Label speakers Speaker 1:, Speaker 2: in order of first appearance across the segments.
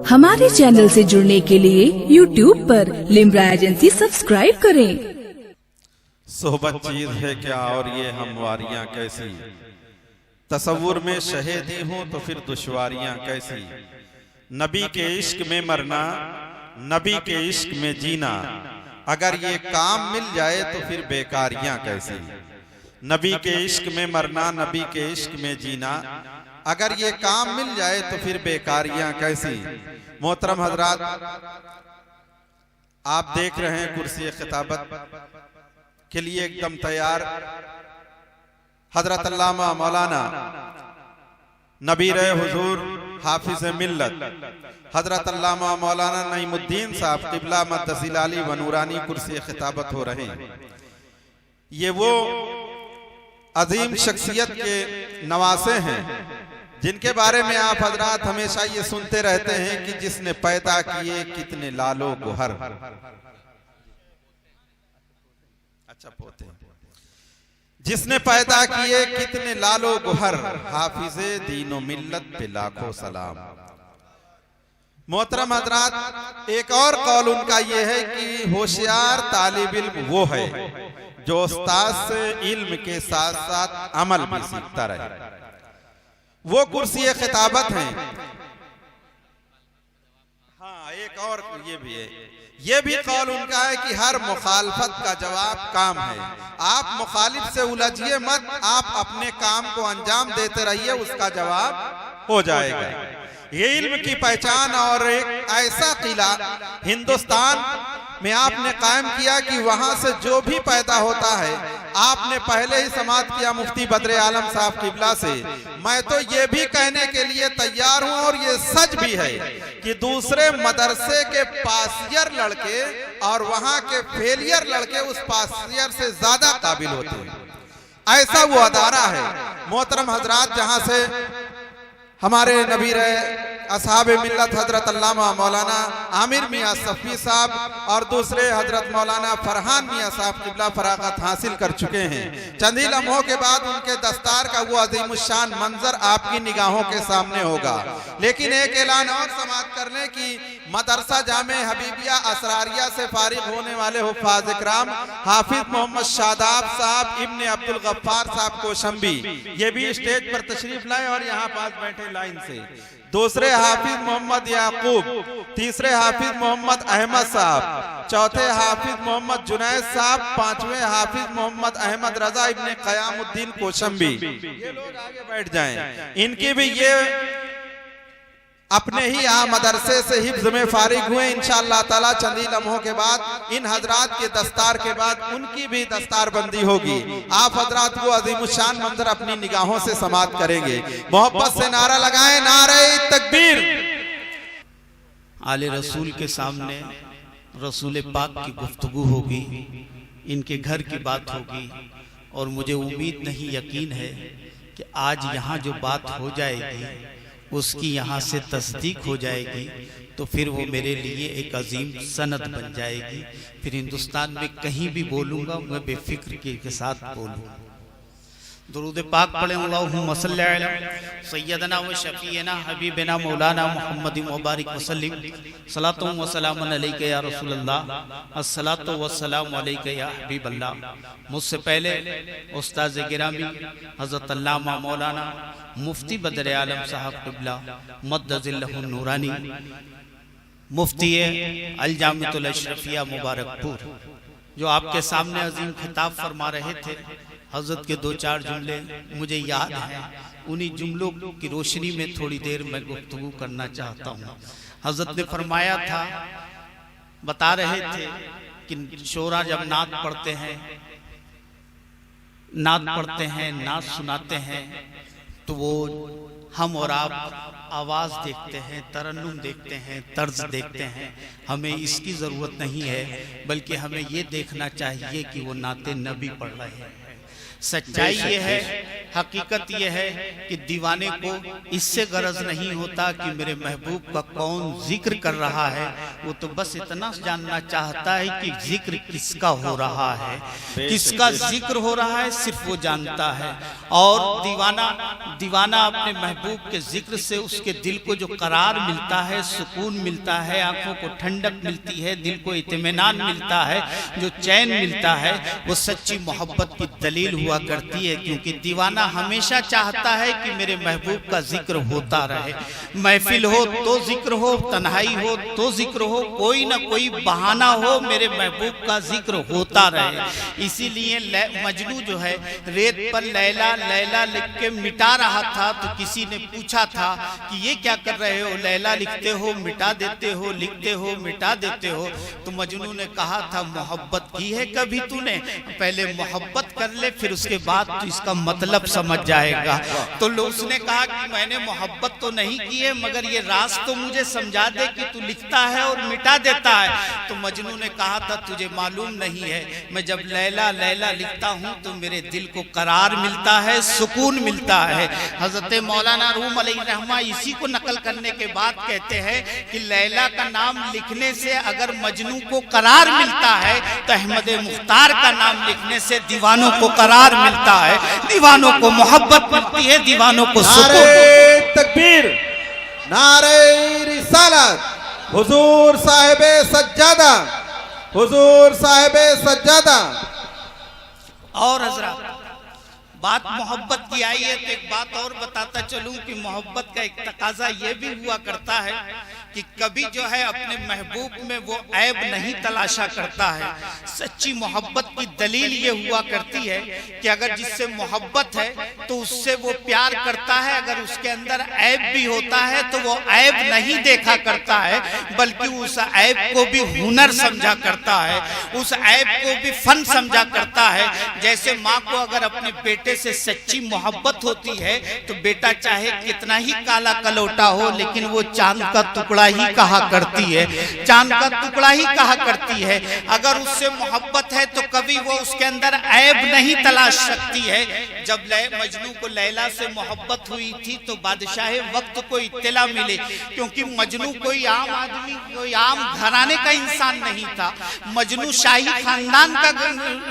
Speaker 1: हमारे चैनल से जुड़ने के लिए YouTube पर लिम्रा एजेंसी सब्सक्राइब करें।
Speaker 2: सोहबत चीज है क्या और ये हमवारियां कैसी, तसव्वुर में शहीदी हूँ तो फिर दुश्वारियां कैसी। नबी के इश्क में मरना, नबी के इश्क में जीना, अगर ये काम मिल जाए तो फिर बेकारियां कैसी। नबी के इश्क में मरना, नबी के इश्क में जीना, अगर ये काम मिल जाए तो फिर बेकारियां कैसी। मोहतरम हजरात, आप देख रहे हैं कुर्सी खिताबत के लिए एकदम तैयार हजरत अल्लामा मौलाना नबीर हुजूर हाफिज मिल्लत हजरत अल्लामा मौलाना नईमुद्दीन साहब क़िबला मद्दसिल आली व नूरानी कुर्सी खिताबत हो रहे हैं। ये वो अजीम शख्सियत के नवासे हैं जिनके बारे में आप हजरात हमेशा ये सुनते रहते हैं कि जिसने पैदा किए कितने लालो गुहर। अच्छा पोते, जिसने पैदा किए कितने लालो गुहर, हाफिजे दीनो मिल्लत पे लाखों सलाम। मोहतरम हजरात, एक और कौल उनका ये है कि होशियार तालिब इल्म वो है जो उस्ताद से इल्म के साथ साथ अमल भी सीखता रहे। वो कुर्सी खिताबत हैं। हाँ, एक और ये भी है, ये भी कौल उनका है कि हर मुखालफत का जवाब काम है। आप मुखालिफ से उलझिए मत, आप अपने काम को अंजाम देते रहिए, उसका जवाब हो जाएगा। ये इल्म की पहचान और एक ऐसा किला हिंदुस्तान में आपने कायम किया कि वहां से जो भी पैदा होता है, आपने पहले ही समाप्त किया मुफ्ती बद्र आलम साहब क़िबला से। मैं तो ये भी कहने के लिए तैयार हूं और ये सच भी है कि दूसरे मदरसे के पासियर लड़के और वहां के फेलियर लड़के उस पासियर से ज्यादा काबिल होते हैं। ऐसा वो अदारा है। मोहतरम हजरात, जहां से हमारे नबीर असहाब मिल्लत हजरत अल्लामा मौलाना आमिर मियाँ सफ़ी साहब और दूसरे हजरत मौलाना फरहान मियाँ साहब क़िबला फरागत हासिल कर चुके हैं। चंद ही लम्हों के बाद उनके दस्तार का वो अजीमुशान मंजर आपकी निगाहों के सामने होगा। लेकिन एक ऐलान और समाप्त कर लें कि मदरसा जामे हबीबिया असरारिया से फारिग होने वाले हुफ़ाज़ इकराम हाफिज मोहम्मद शादाब साहब इब्ने अब्दुल गफ्फार साहब कोशंबी, ये भी स्टेज पर तशरीफ लाए और यहाँ पास बैठे लाइन से। दूसरे हाफिज मोहम्मद याकूब, तीसरे हाफिज मोहम्मद अहमद साहब, चौथे हाफिज मोहम्मद जुनैद साहब, पांचवें हाफिज मोहम्मद अहमद रजा इब्ने क़यामुद्दीन कोशंबी। ये लोग आगे बैठ जाएं। इनकी भी ये अपने ही यहाँ मदरसे से हिफ्ज़ में फारिग हुए। इंशाअल्लाह ताला चंद ही लम्हों के बाद इन हजरात के दस्तार के बाद उनकी भी दस्तार बंदी होगी। आप हजरात वो अजीमुशान मंजर अपनी निगाहों से समाप्त करेंगे। मोहब्बत से नारा लगाएं, नारे तकबीर।
Speaker 3: आले रसूल के सामने रसूल पाक की गुफ्तगू होगी, इनके घर की बात होगी और मुझे उम्मीद नहीं, यकीन है कि आज यहाँ जो बात हो जाएगी उसकी यहाँ से तस्दीक हो जाएगी, तो फिर वो मेरे लिए एक अजीम सनद बन जाएगी। फिर हिंदुस्तान में कहीं भी बोलूँगा मैं बेफिक्र के साथ बोलूँगा। दुरूद पाक पढ़े, अल्लाहुम्मा सल्ली अला सय्यदना व शफीना हबीबना मौलाना मुहम्मद मुबारक वसल्लिम सलातु व सलामुन अलैका या रसूलल्लाह अस्सलातु व सलामु अलैका या हबीबल्लाह। मुझसे पहले उस्ताद गिरामी हज़रत अल्लामा मौलाना मुफ्ती बद्र आलम साहब क़िबला मद्दज़िल्लहु नूरानी, मुफ्ती अल जामिअतुल अशरफिया मुबारकपुर, जो आपके सामने अजीम खिताब फरमा रहे थे। हजरत के दो चार जुमले मुझे याद हैं, उन्हीं जुमलों की रोशनी में थोड़ी देर मैं गुफ्तगू करना चाहता हूँ। हजरत ने फरमाया था, बता रहे थे कि शोरा जब नात पढ़ते हैं, नात सुनाते हैं, तो वो हम और आप आवाज़ देखते हैं, तरन्नुम देखते हैं, तर्ज देखते हैं। हमें इसकी ज़रूरत नहीं है, बल्कि हमें ये देखना चाहिए कि वो नाते नबी पढ़ रहे हैं। सच्चाई ये है, हकीकत ये है कि दीवाने को इससे गरज नहीं होता कि मेरे महबूब का कौन जिक्र कर रहा है, वो तो बस इतना जानना चाहता है कि जिक्र किसका हो रहा है, किसका जिक्र हो रहा है, सिर्फ वो जानता है। और दीवाना अपने महबूब के जिक्र से उसके दिल को जो करार मिलता है, सुकून मिलता है, आंखों को ठंडक मिलती है, दिल को इत्मीनान मिलता है, जो चैन मिलता है, वो सच्ची मोहब्बत की दलील हुआ करती है। क्योंकि दीवाना हमेशा चाहता है कि मेरे महबूब का जिक्र होता रहे, महफिल हो तो जिक्र हो, तन्हाई हो तो जिक्र हो, कोई ना कोई बहाना हो, मेरे महबूब का जिक्र होता रहे। इसीलिए मजनू जो है रेत पर लैला लैला लिख के मिटा रहा था, तो किसी ने पूछा था कि ये क्या कर रहे हो, लैला लिखते हो मिटा देते हो, लिखते हो मिटा देते हो। तो मजनू ने कहा था मोहब्बत की है कभी तूने, पहले मोहब्बत कर ले, फिर उसके बाद तो इसका मतलब समझ जाएगा। तो उसने कहा कि मैंने मोहब्बत तो नहीं की है, मगर ये राज तो मुझे समझा दे कि तू लिखता है और मिटा देता है। तो मजनू ने कहा था तुझे मालूम नहीं है, मैं जब लैला लैला लिखता हूँ तो मेरे दिल को करार मिलता है, सुकून मिलता है। हजरत मौलाना रूम अलैहिर्रहमा इसी को नकल करने के बाद कहते हैं कि लैला का नाम लिखने से अगर मजनू को करार मिलता है, तो अहमद मुख्तार का नाम लिखने से दीवानों को करार मिलता है, दीवानों को मोहब्बत मिलती है, दीवानों को सुकून।
Speaker 2: नारे तकबीर, नारे रिसालत, हुजूर साहिबे सज्जादा, हुजूर साहिबे सज्जादा।
Speaker 3: और हजरत बात मोहब्बत की आई है तो एक बात और बताता चलूं कि मोहब्बत का एक तकाजा ये भी हुआ करता है कि कभी जो है अपने महबूब में वो ऐब नहीं तलाशा करता है। सच्ची मोहब्बत की दलील ये हुआ करती है कि अगर जिससे मोहब्बत है तो उससे वो प्यार करता है, अगर उसके अंदर ऐब भी होता है तो वो ऐब नहीं देखा करता है, बल्कि उस ऐब को भी हुनर समझा करता है, उस ऐब को भी फन समझा करता है। जैसे माँ को अगर अपने बेटे से सच्ची मोहब्बत होती है तो बेटा चाहे कितना ही काला कलौटा हो, लेकिन वो चांद का टुकड़ा ही कहा करती है, चांद का टुकड़ा ही कहा करती है। अगर उससे मोहब्बत है तो कभी वो उसके अंदर ऐब नहीं तलाश सकती है। जब मजनू को लैला से मोहब्बत हुई थी तो बादशाह वक्त को इत्तला मिले, क्योंकि मजनू कोई आम आदमी, कोई आम घराने का इंसान नहीं था। मजनू शाही खानदान का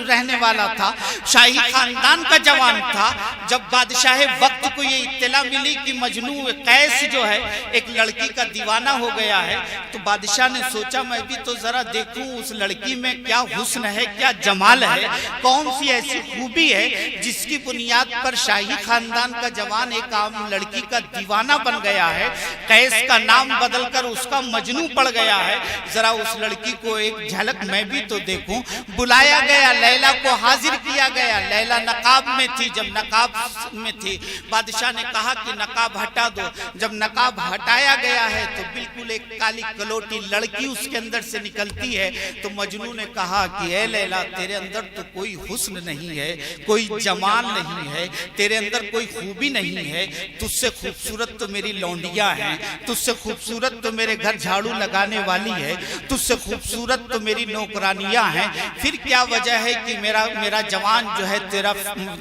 Speaker 3: रहने वाला था, शाही खानदान का जवान था। जब बादशाह वक्त को ये इत्तला मिली कि मजनू कैस जो है एक लड़की का दीवाना हो गया है, तो बादशाह ने सोचा मैं भी तो जरा देखूं उस लड़की में क्या हुस्न है, क्या जमाल है, कौन सी ऐसी खूबी है जिसकी बुनियाद पर शाही खानदान का जवान एक आम लड़की का दीवाना बन गया है। कैस का नाम बदलकर उसका मजनू पड़ गया है, जरा उस लड़की को एक झलक मैं भी तो देखूं। बुलाया गया, लैला को हाजिर किया गया। लैला नकाब में थी, जब नकाब में थी बादशाह ने कहा कि नकाब हटा दो। जब नकाब हटाया गया है तो बिल्कुल एक काली कलोटी लड़की उसके अंदर से निकलती है। तो मजनू ने कहा कि ए लैला, तेरे अंदर तो कोई हुस्न नहीं है, कोई जमाल नहीं है, तेरे अंदर कोई खूबी नहीं है, तुझसे खूबसूरत तो मेरी लौंडियां हैं, तुझसे खूबसूरत तो मेरे घर झाड़ू लगाने वाली है, तुझसे खूबसूरत तो मेरी नौकरानियां हैं, फिर क्या वजह है कि मेरा जवान जो है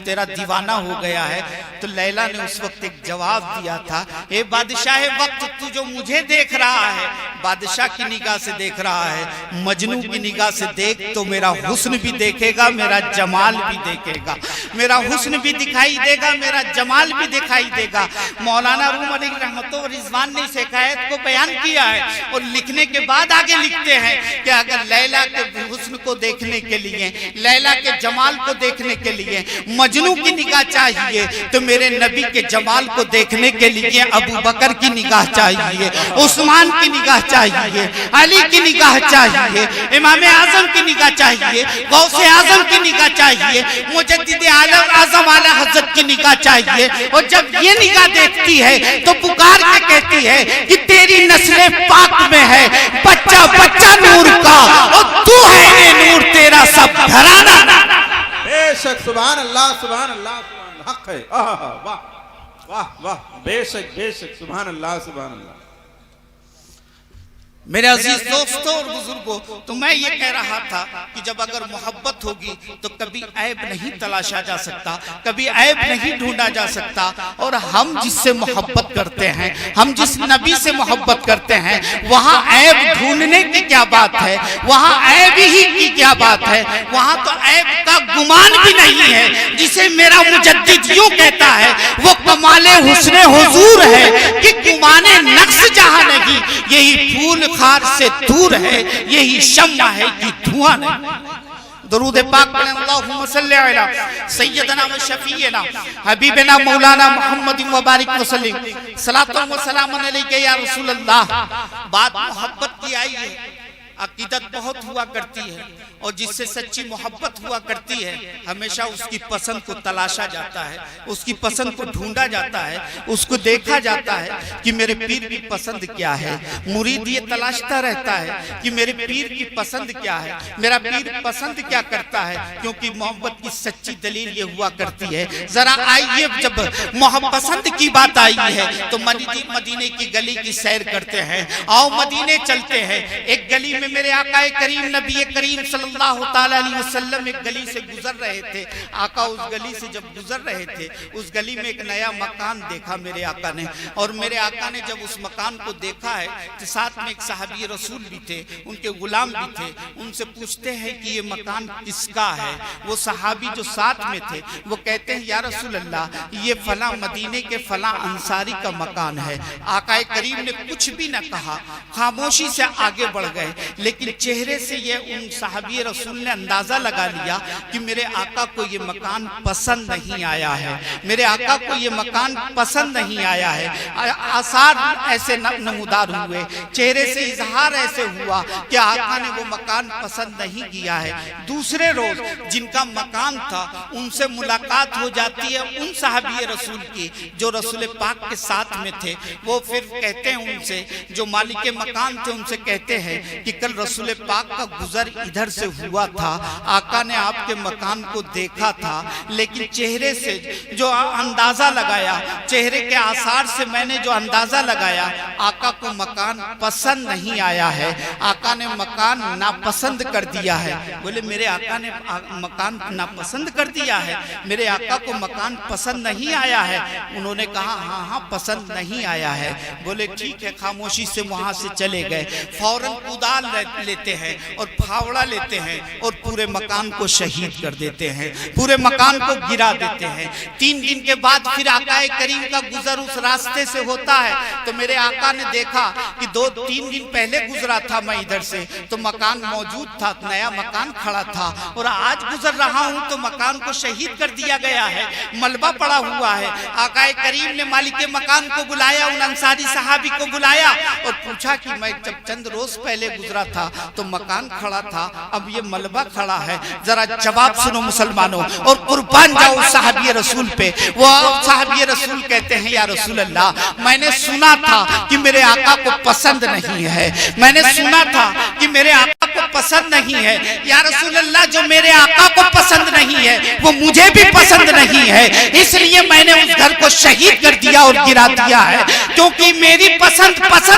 Speaker 3: तेरा दीवाना हो गया है। तो लैला ने उस वक्त एक जवाब दिया था, ए बादशाह वक्त, तू जो मुझे देख रहा है बादशाह की निगाह से देख रहा है, मजनू की निगाह से देख तो मेरा हुस्न भी देखेगा, मेरा जमाल भी देखेगा, मेरा हुस्न भी दिखाई देगा, मेरा जमाल भी दिखाई देगा। मौलाना रूम अलैहिर्रहमतुल्लाह व रिजवान ने इस हिकायत को बयान किया है और लिखने के बाद आगे लिखते हैं कि अगर लैला के हुस्न को देखने के लिए, लैला के जमाल को देखने के लिए मजनू की निगाह चाहिए तो मेरे नबी के जमाल को देखने के लिए अबू बकर की निगाह चाहिए, उस्मान की निगाह चाहिए, अली की निगाह चाहिए, इमाम आजम की निगाह चाहिए, गौसे आजम की निगाह चाहिए, मुजद्दिद आजम आला हजरत की निगाह चाहिए। और जब ये निगाह देखती है तो पुकार के कहती है कि तेरी नस्ल पाक में है बच्चा बच्चा नूर का, और तू है नूर, तेरा सब घराना।
Speaker 2: बेशक, सुभान अल्लाह, सुभान अल्लाह, सुभान हक है। वाह वाह वाह, बेशक बेशक, सुभान अल्लाह, सुभान अल्लाह।
Speaker 3: मेरे अजीज दोस्तों और बुजुर्गों, तो मैं ये कह रहा था कि जब अगर मोहब्बत होगी तो कभी ऐब नहीं तलाशा जा सकता, कभी ऐब नहीं ढूंढा जा सकता। और हम जिससे मोहब्बत करते हैं, हम जिस नबी से मोहब्बत करते हैं, वहाँ ऐब ढूंढने की क्या बात है, वहाँ ऐब ही की क्या बात है, वहाँ तो ऐब का गुमान भी नहीं है। जिसे मेरा मुजद्दिद यूं कहता है, वो कमाले हुस्ने हुजूर है कि गुमाने नक्श जहां नहीं, यही फूल खार से दूर है, यही शम्मा है कि धुआं नहीं। दरूद पाक पढ़ें, अल्लाहुम्मा सल्ली अला सय्यदना व शफीना हबीबना मौलाना मुहम्मद व बारिक वसल्लम सलातु व सलामुन अलैका या रसूल अल्लाह। बात मोहब्बत की आई है, अकीदत बहुत हुआ करती है, और जिससे सच्ची मोहब्बत हुआ करती है हमेशा उसकी पसंद को तलाशा जाता है, उसकी पसंद को ढूंढा जाता है, उसको देखा जाता है कि मेरे पीर की पसंद क्या है। मुरीद ये तलाशता रहता है कि मेरे पीर की पसंद क्या है, मेरा पीर पसंद क्या करता है, क्योंकि मोहब्बत की सच्ची दलील ये हुआ करती है। जरा आइए, जब मोहब्बत पसंद की बात आई है तो मदीने की गली की सैर करते हैं। आओ मदीने चलते हैं। एक गली में मेरे आका करीम नबी करीम सल्लल्लाहु ताला अलैहि वसल्लम एक गली से गुजर रहे थे। आका उस गली से जब गुजर रहे थे, उस गली में एक नया मकान देखा मेरे आका ने, और मेरे आका ने जब उस मकान को देखा है तो साथ में एक सहाबी रसूल भी थे, उनके गुलाम भी थे। उनसे पूछते हैं कि ये मकान किसका है। वो सहाबी जो साथ में थे वो कहते हैं, या रसूल अल्लाह, ये फला मदीने के फला अंसारी का मकान है। आका करीम ने कुछ भी न कहा, खामोशी से आगे बढ़ गए, लेकिन चेहरे से ये उन सहाबी रसूल ने अंदाजा लगा लिया कि मेरे आका को ये मकान पसंद नहीं आया है, मेरे आका को ये मकान पसंद नहीं आया है। आसार ऐसे नमूदार हुए, चेहरे से इजहार ऐसे हुआ कि आका ने वो मकान पसंद नहीं किया है। दूसरे रोज जिनका मकान था उनसे मुलाकात हो जाती है उन सहाबी रसूल की जो रसूल पाक के साथ में थे। वो फिर कहते हैं उनसे, जो मालिक मकान थे, उनसे कहते हैं कि कल रसूल पाक का गुजर इधर से हुआ था, आका ने आपके मकान को देखा था, लेकिन चेहरे से जो अंदाजा लगाया, चेहरे के आसार से मैंने जो अंदाजा लगाया, आका को मकान पसंद नहीं आया है, आका ने मकान नापसंद कर दिया है। बोले मेरे आका ने मकान नापसंद कर दिया है, मेरे आका को मकान पसंद नहीं आया है। उन्होंने कहा हाँ हाँ पसंद नहीं आया है। बोले ठीक है, खामोशी से वहां से चले गए। फौरन कुदाल लेते हैं और फावड़ा लेते हैं और पूरे मकान को शहीद कर देते हैं, पूरे मकान को गिरा देते हैं। 3 दिन के बाद फिर आका करीम का गुजर उस रास्ते से होता है, तो मेरे आका ने देखा कि 2-3 दिन पहले गुजरा था मैं इधर से, तो मकान मौजूद था, नया मकान खड़ा था, और आज गुजर रहा हूं तो मकान को शहीद कर दिया गया है, मलबा पड़ा हुआ है। आका करीम ने मालिक मकान को बुलाया, उन अंसारी सहाबी को बुलाया और पूछा कि मैं जब चंद रोज पहले गुजरा था तो मकान खड़ा था, अब ये मलबा खड़ा है, जरा जवाब सुनो मुसलमानों और कुर्बान जाओ सहाबी रसूल पे। वो सहाबी रसूल कहते हैं, या रसूल अल्लाह, मैंने सुना था कि मेरे आका को पसंद नहीं है, मैंने सुना था कि मेरे आका को पसंद नहीं है। या रसूल अल्लाह, जो मेरे आका को पसंद नहीं है वो मुझे भी पसंद नहीं है, इसलिए मैंने उस घर को शहीद कर दिया और गिरा दिया है, क्योंकि मेरी पसंद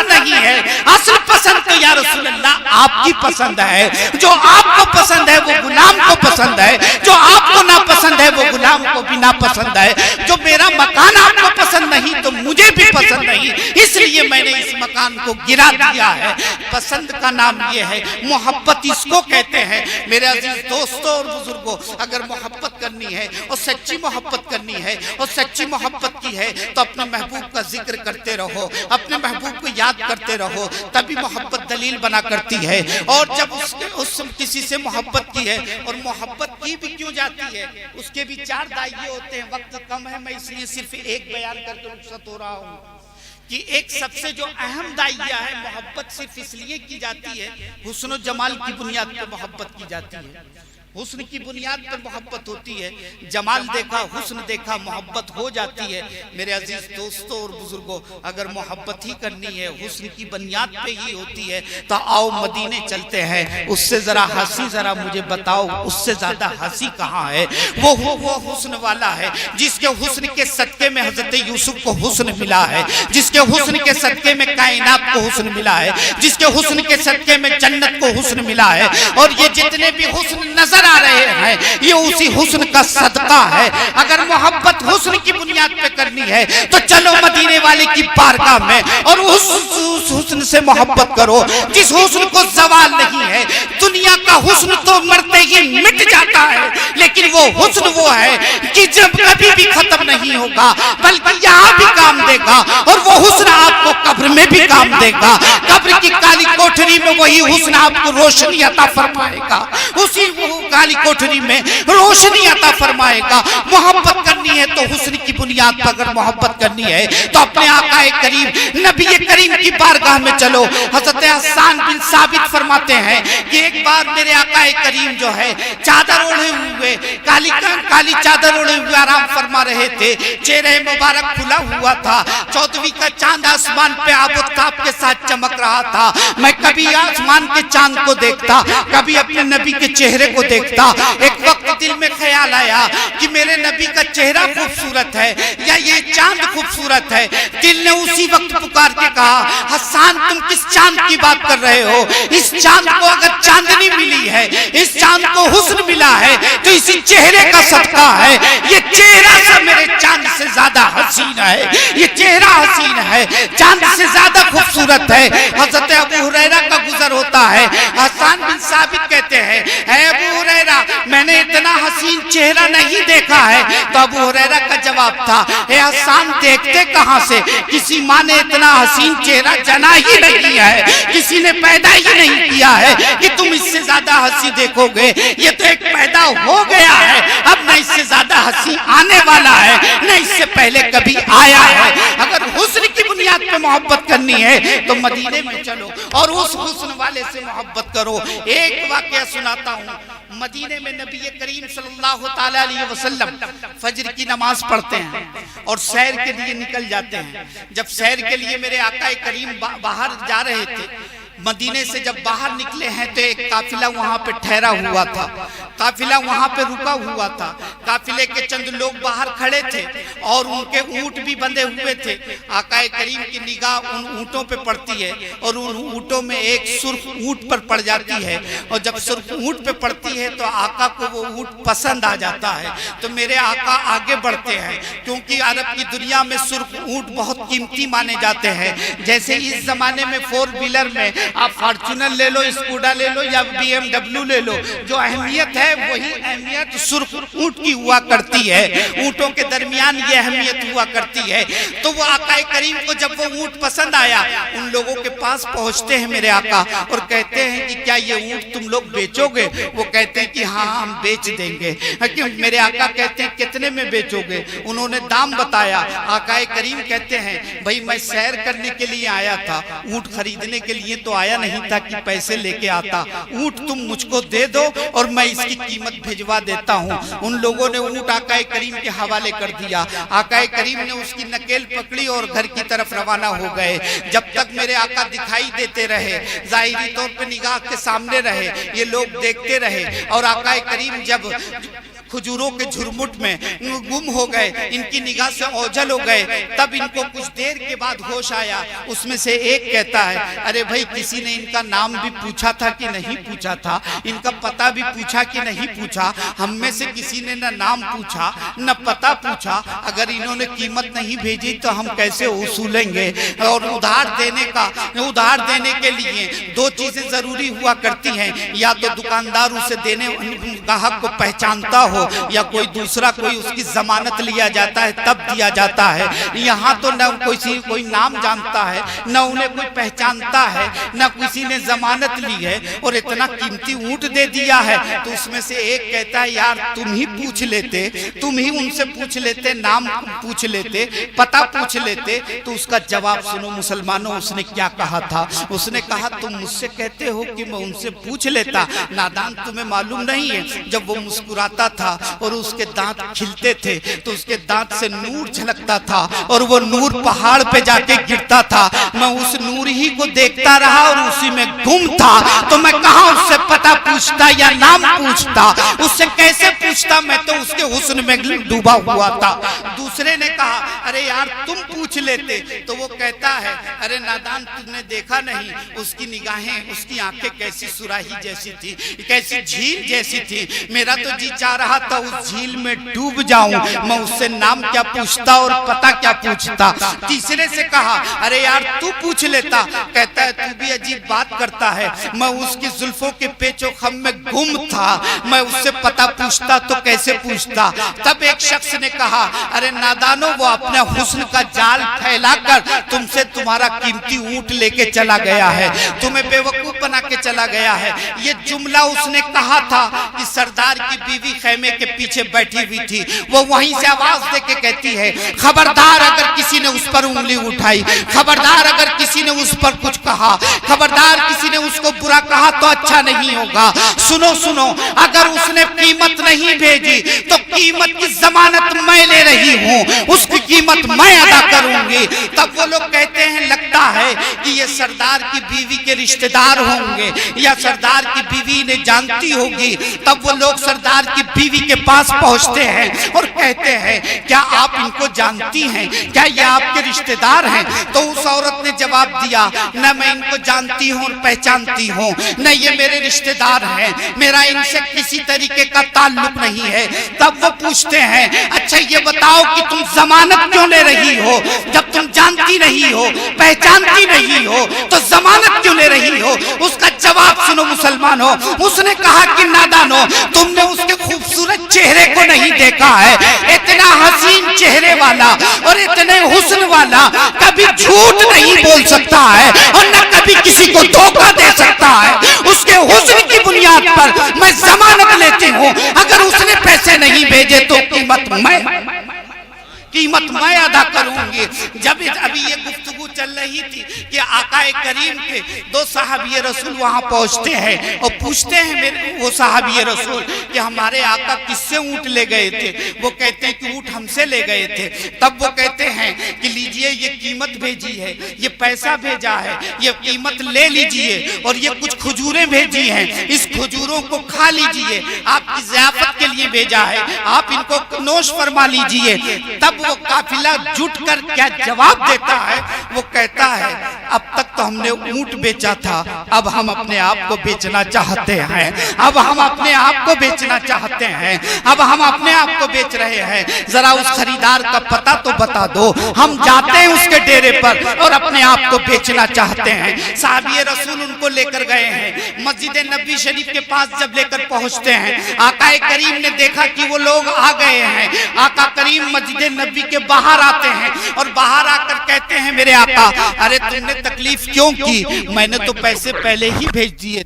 Speaker 3: नहीं है। असल पसंद तो या रसूल अल्लाह आपकी पसंद है। जो आपको पसंद है वो गुलाम को पसंद है, जो आपको ना पसंद है वो गुलाम को भी ना पसंद है। जो मेरा मकान आपको पसंद नहीं तो मुझे भी पसंद नहीं, इसलिए मैंने इस मकान को गिरा दिया है। पसंद का नाम ये है, मोहब्बत इसको कहते हैं। मेरे अजीज दोस्तों और बुजुर्गों, अगर मोहब्बत करनी है और सच्ची मोहब्बत करनी है और सच्ची मोहब्बत की है तो अपने महबूब का जिक्र करते रहो, अपने महबूब को याद करते रहो, तभी मोहब्बत दलील बना करती है। और जब उस किसी से मोहब्बत की है, और मोहब्बत की भी क्यों जाती है, उसके भी 4 दायरे होते हैं। वक्त कम है, मैं इसलिए सिर्फ एक बयान करके रुखसत हो रहा हूँ कि एक सबसे जो अहम दायरा है, मोहब्बत सिर्फ इसलिए की जाती है, हुस्न और जमाल की बुनियाद पर मोहब्बत की जाती है। हुस्न की बुनियाद पर मोहब्बत होती है। जमाल देखा, हुस्न देखा, मोहब्बत हो जाती है। मेरे अजीज दोस्तों और बुजुर्गों, अगर मोहब्बत ही करनी है हुस्न की बुनियाद पे ही होती है तो आओ मदीने चलते हैं। उससे जरा हंसी जरा मुझे बताओ, उससे ज्यादा हंसी कहाँ है? वो हुस्न वाला है जिसके हुस्न के सदके में हजरत यूसुफ को हुस्न मिला है, जिसके हुस्न के सदके में कायनात को हुस्न मिला है, जिसके हुस्न के सदके में जन्नत को हुस्न मिला है। और ये जितने भी हुस्न नजर आ रहे हैं ये उसी हुस्न का सदका है। अगर मोहब्बत हुस्न की बुनियाद पे करनी है तो चलो मदीने वाले की बारगाह में और उस हुस्न से मोहब्बत करो जिस हुस्न को जवाल नहीं है। दुनिया का हुस्न तो मरते ही मिट जाता है, लेकिन वो हुस्न वो है कि जब कभी भी खत्म नहीं होगा, बल्कि यहाँ भी काम देगा। और वो हुस्न आपको कब्र में भी काम देगा। कब्र की काली कोठरी में वही हुस्न आपको रोशनी अता फरमाएगा, उसी काली कोठरी में रोशनी अता फरमाएगा। मोहब्बत करनी है तो हुस्न की बुनियाद पर अगर मोहब्बत करनी है तो अपने आकाए करीम नबी करीम की बारगाह में चलो। हज़रत हसन बिन साबित फरमाते हैं कि एक बार मेरे आकाए करीम जो है चादर ओढ़े हुए, काली चादर ओढ़े हुए आराम फरमा रहे थे। चेहरे मुबारक खुला हुआ था, चौदहवीं का चांद आसमान पे आबोताब के साथ चमक रहा था। मैं कभी आसमान के चांद को देखता, कभी अपने नबी के चेहरे को देखता। एक वक्त दिल में ख्याल आया कि मेरे नबी का चेहरा खूबसूरत है या ये चांद खूबसूरत है। दिल ने उसी वक्त पुकार के कहा, हसन तुम किस चांद की बात कर रहे हो? इस चांद को अगर चांदनी मिली है, इस चांद को हुस्न मिला है तो इसी चेहरे का सदका है। ये चेहरा सा मेरे चांद से ज्यादा हसीन है, ये चेहरा हसीन है, चांद से ज्यादा खूबसूरत है। हजरत अबू हुरैरा का गुजर होता है। हसन बिन साबित कहते हैं, अबू हुरैरा मैंने इतना हसीन चेहरा नहीं देखा है। तो अबू हुरैरा का जवाब था, हे हसन देखते कहां से? किसी माँ ने इतना हसीन चेहरा जना ही नहीं है, किसी ने पैदा ही नहीं किया है कि तुम इससे ज्यादा हंसी देखोगे। ये तो एक पैदा हो गया है, अब न इससे ज्यादा हंसी आने वाला है, न इससे पहले कभी आया है। अगर हुस्न की बुनियाद पे मोहब्बत करनी है तो मदीने में चलो और उस हुस्न वाले से मोहब्बत करो। एक वाकया सुनाता हूँ। मदीने में नबी करीम सल्लल्लाहु ताला अलैहि वसल्लम फजर की नमाज पढ़ते हैं और सैर के लिए निकल जाते हैं। जब सैर के लिए मेरे आका करीम बाहर जा रहे थे, मदीने से जब बाहर निकले हैं तो एक काफिला वहां पे ठहरा हुआ था, काफिला वहां पे रुका हुआ था। काफिले के चंद लोग बाहर खड़े थे और उनके ऊंट भी बंधे हुए थे। आका करीम की निगाह उन ऊंटों पे पड़ती है और उन ऊंटों में एक सुर्ख ऊंट पर पड़ जाती है। और जब सुर्ख ऊंट पे पड़ती है तो आका को वो ऊंट पसंद आ जाता है। तो मेरे आका आगे बढ़ते हैं, क्योंकि अरब की दुनिया में सुर्ख ऊंट बहुत कीमती माने जाते हैं। जैसे इस जमाने में 4 व्हीलर में आप फॉर्च्यूनर ले लो, स्कूडा ले लो या BMW ले लो, जो अहमियत है वही अहमियत सुर्ख ऊंट की हुआ करती है। ऊंटों के दरमियान ये अहमियत हुआ करती है। तो वो आका करीम को जब वो ऊंट पसंद आया, उन लोगों के पास पहुंचते हैं मेरे आका और कहते हैं कि क्या ये ऊंट तुम लोग बेचोगे? वो कहते हैं कि हाँ हम बेच देंगे। मेरे आका कहते हैं कितने में बेचोगे? उन्होंने दाम बताया। आका करीम कहते हैं भाई मैं सैर करने के लिए आया था, ऊंट खरीदने के लिए तो आया नहीं था कि पैसे लेके आता। ऊंट तुम मुझको दे दो और मैं इसकी कीमत भिजवा देता हूँ। उन लोगों ने ऊंट आका करीम के हवाले कर दिया। आका करीम ने उसकी नकेल पकड़ी और घर की तरफ रवाना हो गए। जब तक मेरे आका दिखाई देते रहे, जाहिरी तौर पे निगाह के सामने रहे, ये लोग देखते रहे। और आका करीम जब खजूरों के झुरमुट में गुम हो गए, इनकी निगाह से ओझल हो गए, तब इनको कुछ देर के बाद होश आया। उसमें से एक कहता है, अरे भाई किसी ने इनका नाम भी पूछा था कि नहीं पूछा था, इनका पता भी पूछा कि नहीं पूछा? हम में से किसी ने न नाम पूछा न पता पूछा। अगर इन्होंने कीमत नहीं भेजी तो हम कैसे वसूलेंगे? और उधार देने के लिए 2 चीजें जरूरी हुआ करती हैं, या तो दुकानदार उसे देने ग्राहक को पहचानता हो हो या कोई दूसरा कोई उसकी जमानत लिया जाता है तब दिया जाता है। यहाँ तो न कोई नाम जानता है, न उन्हें कोई पहचानता है, न किसी ने जमानत ली है और इतना कीमती ऊंट दे दिया है। तो उसमें से एक कहता है यार तुम ही पूछ लेते, तुम ही उनसे पूछ लेते, नाम पूछ लेते, पता पूछ लेते। तो उसका जवाब सुनो मुसलमानों, उसने क्या कहा था। उसने कहा तुम मुझसे कहते हो कि मैं उनसे पूछ लेता। नादान तुम्हें मालूम नहीं है, जब वो मुस्कुराता था और उसके दांत खिलते थे तो उसके दांत से नूर झलकता था और वो नूर पहाड़ पे जाके गिरता था। मैं उस नूर ही को देखता रहा और उसी में गुम था। तो मैं कहां उससे पता पूछता या नाम पूछता, उससे कैसे पूछता, मैं तो उसके हुस्न में डूबा हुआ था। दूसरे ने कहा अरे यार तुम पूछ लेते। तो वो कहता है अरे नादान तुमने देखा नहीं, उसकी निगाहें, उसकी आंखें कैसी सुराही जैसी थी, कैसी झील जैसी थी। मेरा तो जी चाह रहा था उस झील में डूब जाऊं, मैं उससे नाम क्या पूछता और पता क्या पूछता। तीसरे से कहा अरे यार तू पूछ लेता। कहता है तू भी अजीब बात करता है, मैं उसकी जुल्फों के पेचो खम में गुम था, मैं उससे पता पूछता तो कैसे पूछता। तब एक शख्स ने कहा अरे नादानो वो अपने हुस्न का जाल फैलाकर तुमसे तुम्हारा कीमती ऊंट लेके चला गया है, तुम्हें बेवकूफ बना के चला गया है। ये जुमला उसने कहा था कि सरदार की बीवी खैमे के पीछे बैठी हुई थी, वो वहीं से आवाज दे के कहती है खबरदार अगर किसी ने उस पर उंगली उठाई, खबरदार अगर किसी ने उस पर कुछ कहा, खबरदार किसी ने उसको बुरा कहा तो अच्छा नहीं होगा। सुनो सुनो, अगर उसने कीमत नहीं भेजी तो कीमत की जमानत मैं ले रही हूँ, उसकी कीमत मैं अदा करूंगी। तब वो लोग कहते हैं लगता है कि ये सरदार की बीवी के रिश्तेदार होंगे या सरदार की बीवी ने जानती होगी। तब वो लोग सरदार की बीवी के पास पहुंचते हैं और कहते हैं क्या आप इनको जानती हैं, क्या ये आपके रिश्तेदार हैं। तो उस औरत ने जवाब दिया न मैं इनको जानती हूँ और पहचानती हूँ, न ये मेरे रिश्तेदार हैं, मेरा इनसे किसी तरीके का ताल्लुक नहीं है। तब वो पूछते हैं अच्छा ये बताओ कि तुम जमानत क्यों ले रही हो, जब तुम जानती नहीं हो, पहचानती नहीं हो तो जमानत क्यों ले रही हो। उसका जवाब सुनो मुसलमानों, उसने कहा कि नादानो तुमने उसके खूबसूरत चेहरे को नहीं देखा है, इतना हसीन चेहरे वाला और इतने हुस्न वाला कभी झूठ नहीं बोल सकता है और न कभी किसी को धोखा दे सकता है। उसके हुस्न की बुनियाद पर मैं जमानत लेती हूँ, अगर उसने पैसे नहीं भेजे तो कीमत मैं अदा करूंगी। जब अभी ये गुफ्तगू चल रही थी कि आकाए करीम के दो साहबी रसूल वहां पहुंचते हैं और पूछते हैं मेरे वो साहबी रसूल कि हमारे आका किससे ऊंट ले गए थे। वो कहते हैं कि ऊंट हमसे ले गए थे। तब वो कहते हैं कि लीजिए ये कीमत भेजी है, ये पैसा भेजा है, ये कीमत ले लीजिए और ये कुछ खजूरें भेजी हैं, इस खजूरों को खा लीजिए, आपकी ज़ियाफत के लिए भेजा है, आप इनको नोश फरमा लीजिए। तब वो काफिला जुट कर क्या जवाब देता है, वो कहता है अब तक तो हमने ऊंट बेचा था, अब हम अपने आप को बेचना चाहते हैं, अब हम अपने आप को बेचना चाहते हैं, अब हम अपने आप को बेच रहे हैं। जरा उस खरीदार का पता तो बता दो, हम जाते हैं उसके डेरे पर और अपने आप को बेचना चाहते हैं। साहबी रसूल उनको लेकर गए हैं, मस्जिद नबी शरीफ के पास जब लेकर पहुंचते हैं, आकाए करीम ने देखा कि वो लोग आ गए हैं। आका करीम मस्जिद नबी के बाहर आते हैं और बाहर आकर कहते हैं मेरे आका अरे तुमने तकलीफ क्यों की, मैंने तो पैसे पहले ही भेज दिए।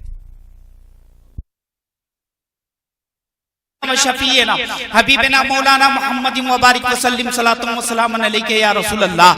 Speaker 3: शफीना हबीबना मौलाना मोहम्मद मुबारक वसल्लम सलातुम व सलामुन अलैका या रसूल अल्लाह।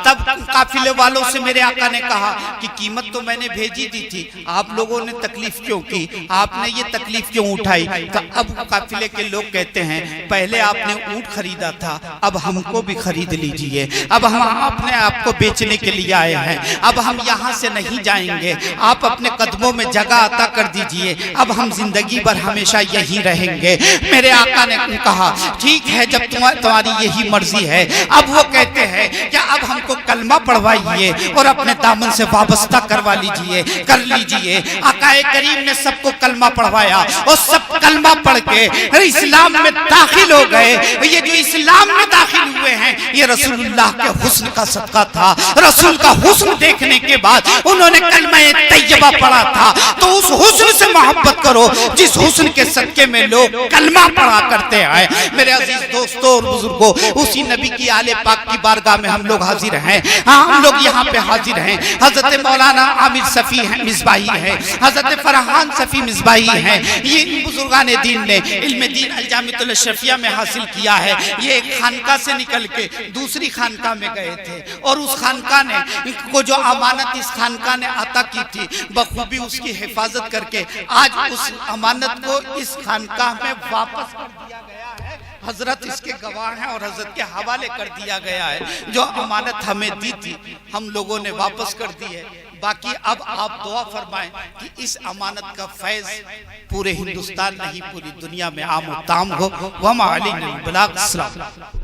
Speaker 3: तब काफिले वालों से मेरे आका ने कहा कि कीमत तो मैंने भेजी दी थी, आप लोगों ने तकलीफ क्यों की, आपने ये तकलीफ क्यों उठाई। तो अब काफिले के लोग कहते हैं पहले आपने ऊंट खरीदा था, अब हमको भी खरीद लीजिए, अब हम अपने आप को बेचने के लिए आए हैं, अब हम यहाँ से नहीं जाएंगे, आप अपने कदमों में जगह अता कर दीजिए, अब हम जिंदगी भर हमेशा यही रहेंगे। मेरे आका ने कहा ठीक है जब तुम्हारी यही मर्जी है। अब वो कहते हैं कि अब हमको कलमा पढ़वाइए और अपने दामन से वाबस्ता करवा लीजिए, कर लीजिए। आकाए करीम ने सबको कलमा पढ़वाया और सब कलमा पढ़ के इस्लाम में दाखिल हो गए। ये जो इस्लाम में दाखिल हुए हैं ये रसूलुल्लाह के हुस्न का सदका था। रसूल का हुस्न देखने के बाद उन्होंने कलमा तैयबा पढ़ा था। तो उस हुस्न से मोहब्बत करो जिस हुस्न के सदके में लोग कलमा पढ़ा करते हैं। मेरे अजीज दोस्तों और बुजुर्गों, उसी नबी की आले पाक की बारगाह में हम लोग हाजिर हैं। हम लोग यहाँ पे हाजिर हैं। हजरत मौलाना आमिर सफ़ी है मिसबाही है, हजरत फरहान सफ़ी मिसबाही है। ये बुजुर्गान दीन ने इल्म दीन अल जामिअतुल अशरफिया में हासिल किया है। ये एक खानका से निकल के दूसरी खानका में गए थे और उस खानका ने को जो अमानत इस खानका ने अता की थी बखूबी उसकी हिफाजत करके आज उस अमानत को इस खानका में वापस कर दिया गया है। हजरत इसके गवाह हैं और हजरत के हवाले कर दिया गया है। जो अमानत हमें दी थी हम लोगों ने वापस कर दी है। बाकी अब आप दुआ फरमाएं कि इस अमानत का फैज पूरे हिंदुस्तान नहीं पूरी दुनिया में आम व ताम हो। वमा अलैना अल बलाग।